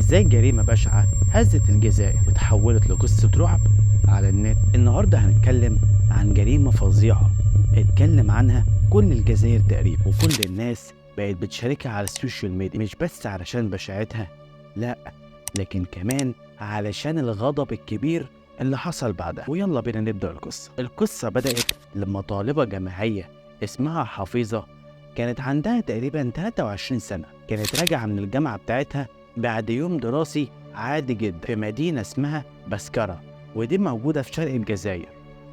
ازاي جريمة بشعة هزت الجزائر وتحولت لقصة رعب على النت. النهاردة هنتكلم عن جريمة فظيعة اتكلم عنها كل الجزائر تقريبا، وكل الناس بقت بتشاركها على السوشيال ميديا، مش بس علشان بشاعتها، لا، لكن كمان علشان الغضب الكبير اللي حصل بعدها. ويلا بينا نبدأ القصة بدأت لما طالبة جامعية اسمها حفيظة كانت عندها تقريبا 23 سنة، كانت راجعة من الجامعة بتاعتها بعد يوم دراسي عادي جدا في مدينة اسمها بسكرة، ودي موجودة في شرق الجزائر.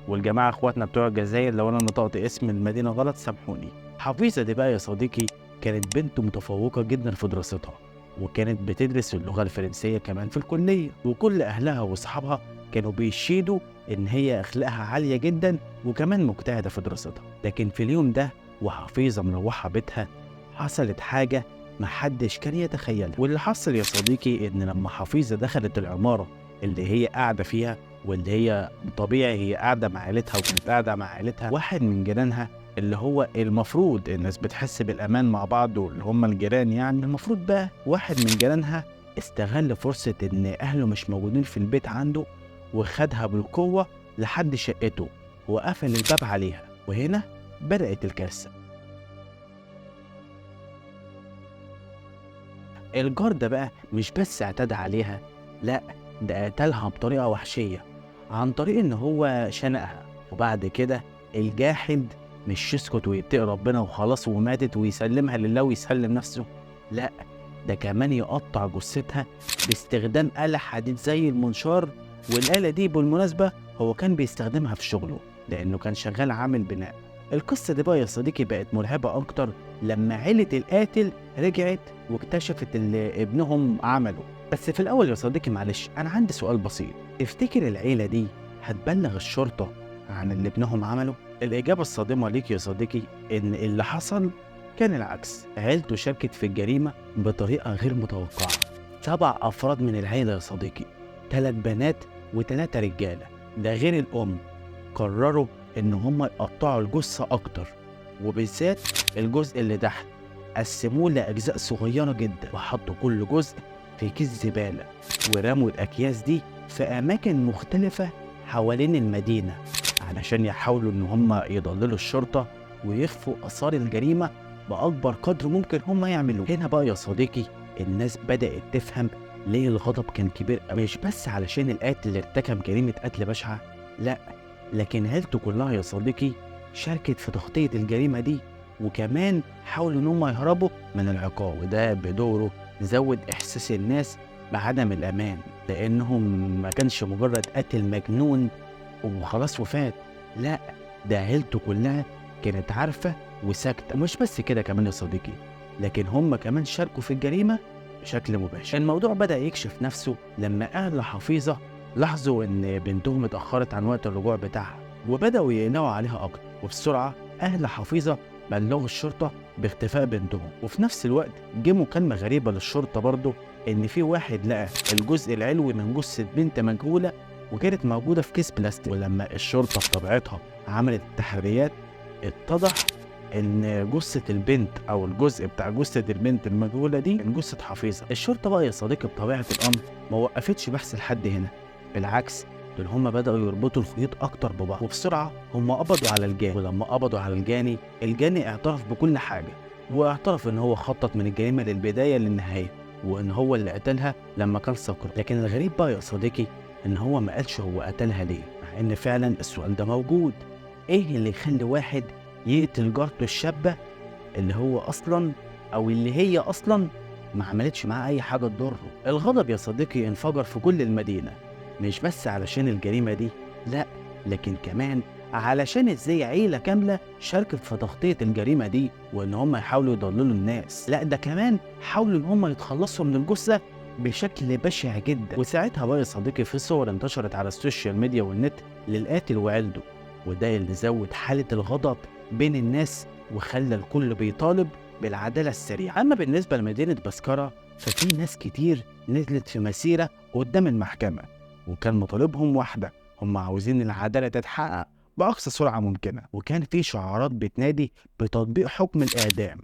والجماعة اخواتنا بتوع الجزائر لو انا نطقت اسم المدينة غلط سامحوني. حفيظة دي بقى يا صديقي كانت بنت متفوقة جدا في دراستها، وكانت بتدرس اللغة الفرنسية كمان في الكلية، وكل أهلها وأصحابها كانوا بيشيدوا إن هي أخلاقها عالية جدا وكمان مجتهدة في دراستها. لكن في اليوم ده وحفيظة مروحة بيتها حصلت حاجة محدش كان يتخيلها. واللي حصل يا صديقي إن لما حفيظة دخلت العمارة اللي هي قاعدة فيها، واللي هي طبيعي هي قاعدة مع عيلتها وكانت قاعدة مع عيلتها، واحد من جيرانها اللي هو المفروض الناس بتحس بالأمان مع بعض واللي هم الجيران، يعني المفروض بقى واحد من جيرانها استغل فرصة إن أهله مش موجودين في البيت عنده، وخدها بالقوة لحد شقته وقفل الباب عليها. وهنا بدأت الكارثة. الجار ده بقى مش بس اعتدى عليها، لا، ده قتلها بطريقة وحشية عن طريق إن هو شنقها. وبعد كده الجاحد مش يسكت ويتقي ربنا وخلاص وماتت ويسلمها لله ويسلم نفسه، لا، ده كمان يقطع جثتها باستخدام آلة حديد زي المنشار. والآلة دي بالمناسبة هو كان بيستخدمها في شغله لأنه كان شغال عامل بناء. القصة دي بقى يا صديقي بقت مرعبة أكتر لما عيلة القاتل رجعت واكتشفت اللي ابنهم عمله. بس في الأول يا صديقي معلش أنا عندي سؤال بسيط، تفتكر العيلة دي هتبلغ الشرطة عن اللي ابنهم عمله؟ الإجابة الصادمة ليك يا صديقي إن اللي حصل كان العكس. عيلته شاركت في الجريمة بطريقة غير متوقعة. 7 أفراد من العيلة يا صديقي، 3 بنات و3 رجالة، ده غير الأم، قرروا إن هم يقطعوا الجثة أكتر، وبالذات الجزء اللي تحت قسموه لأجزاء صغيرة جدا، وحطوا كل جزء في كيس زبالة، ورموا الأكياس دي في أماكن مختلفة حوالين المدينة علشان يحاولوا إن هم يضللوا الشرطة ويخفوا آثار الجريمة بأكبر قدر ممكن هم يعملوه. هنا بقى يا صديقي الناس بدأت تفهم ليه الغضب كان كبير، مش بس علشان القاتل اللي ارتكب جريمة قتل بشعة، لا، لكن عيلته كلها يا صديقي شاركت في تغطية الجريمة دي، وكمان حاولوا ان هم يهربوا من العقاب. وده بدوره زود احساس الناس بعدم الامان، لانهم ما كانش مجرد قتل مجنون وخلاص وفات، لا، ده عيلته كلها كانت عارفة وساكتة. مش بس كده كمان يا صديقي، لكن هم كمان شاركوا في الجريمة بشكل مباشر. الموضوع بدأ يكشف نفسه لما أهل حفيظة لاحظوا إن بنتهم اتأخرت عن وقت الرجوع بتاعها، وبدأوا يقلقوا عليها أكتر. وبسرعة أهل حفيظة بلغوا الشرطة باختفاء بنتهم. وفي نفس الوقت جه مكالمة غريبة للشرطة برضه إن في واحد لقى الجزء العلوي من جثة بنت مجهولة وكانت موجودة في كيس بلاستيك. ولما الشرطة بطبيعتها عملت التحريات اتضح ان جثة البنت او الجزء بتاع جثة البنت المجهولة دي من جثة حفيظة. الشرطة بقى يا صديقي بطبيعة الامر ما وقفتش بحث لحد هنا، بالعكس دول هم بدأوا يربطوا الخيوط اكتر ببعض، وبسرعة هم قبضوا على الجاني. ولما قبضوا على الجاني اعترف بكل حاجة، واعترف ان هو خطط من الجريمة للبداية للنهاية، وان هو اللي قتلها لما كان سكر. لكن الغريب بقى يا صديقي ان هو ما قالش هو قتلها ليه، مع ان فعلا السؤال ده موجود. ايه اللي يخلي واحد يقتل جارته الشابة اللي هو اصلا او اللي هي اصلا ما عملتش معاه اي حاجة تضره؟ الغضب يا صديقي انفجر في كل المدينة، مش بس علشان الجريمة دي، لا، لكن كمان علشان ازاي عيلة كاملة شاركت في تغطية الجريمة دي وان هم يحاولوا يضللوا الناس، لا، ده كمان حاولوا ان هم يتخلصوا من الجثة بشكل بشع جدا. وساعتها بقى يا صديقي في صور انتشرت على السوشيال ميديا والنت للقاتل وعيلته، وده اللي زود حالة الغضب بين الناس وخلى الكل بيطالب بالعدالة السريعة. أما بالنسبة لمدينة بسكرة ففي ناس كتير نزلت في مسيرة قدام المحكمة، وكان مطالبهم واحدة، هم عاوزين العدالة تتحقق بأقصى سرعة ممكنة. وكان في شعارات بتنادي بتطبيق حكم الإعدام،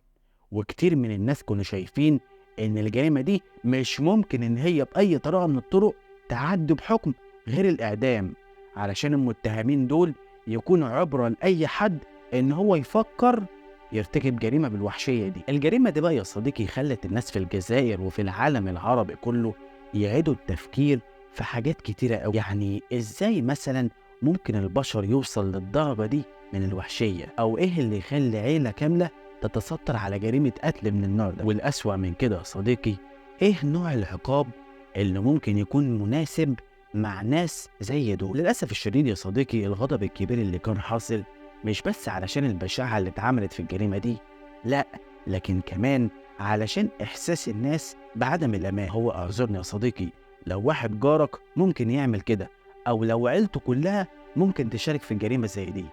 وكتير من الناس كانوا شايفين إن الجريمة دي مش ممكن إن هي بأي طريقة من الطرق تعدي بحكم غير الإعدام، علشان المتهمين دول يكونوا عبرة لأي حد إن هو يفكر يرتكب جريمة بالوحشية دي. الجريمة دي بقى يا صديقي خلت الناس في الجزائر وفي العالم العربي كله يعيدوا التفكير في حاجات كتيرة أوي. يعني إزاي مثلا ممكن البشر يوصل للدرجة دي من الوحشية، أو إيه اللي يخلي عيلة كاملة تتستر على جريمة قتل من النوع ده؟ والأسوأ من كده يا صديقي، إيه نوع العقاب اللي ممكن يكون مناسب مع ناس زي دول؟ للأسف الشديد يا صديقي الغضب الكبير اللي كان حاصل مش بس علشان البشاعة اللي اتعملت في الجريمة دي، لأ، لكن كمان علشان إحساس الناس بعدم الأمان. هو أعذرني يا صديقي، لو واحد جارك ممكن يعمل كده، أو لو عيلته كلها ممكن تشارك في الجريمة زي دي،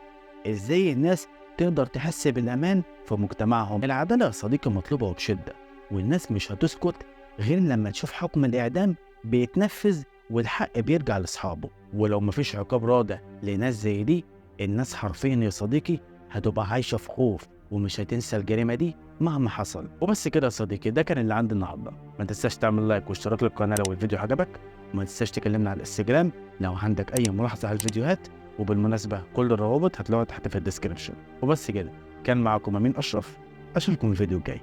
إزاي الناس تقدر تحس بالأمان في مجتمعهم؟ العدالة يا صديقي مطلوبة وبشدة، والناس مش هتسكت غير لما تشوف حكم الإعدام بيتنفذ والحق بيرجع لأصحابه. ولو مفيش عقاب رادع لناس زي دي، الناس حرفيا يا صديقي هتبقى عايشة في خوف ومش هتنسى الجريمة دي مهما حصل. وبس كده يا صديقي، ده كان اللي عندي النهارده. ما تنساش تعمل لايك واشتراك للقناة لو الفيديو عجبك، وما تنساش تكلمنا على الانستجرام لو عندك أي ملاحظة على الفيديوهات، وبالمناسبة كل الروابط هتلاقوها تحت في الديسكريبشن. وبس كده، كان معكم أمين أشرف، أشوفكم الفيديو الجاي.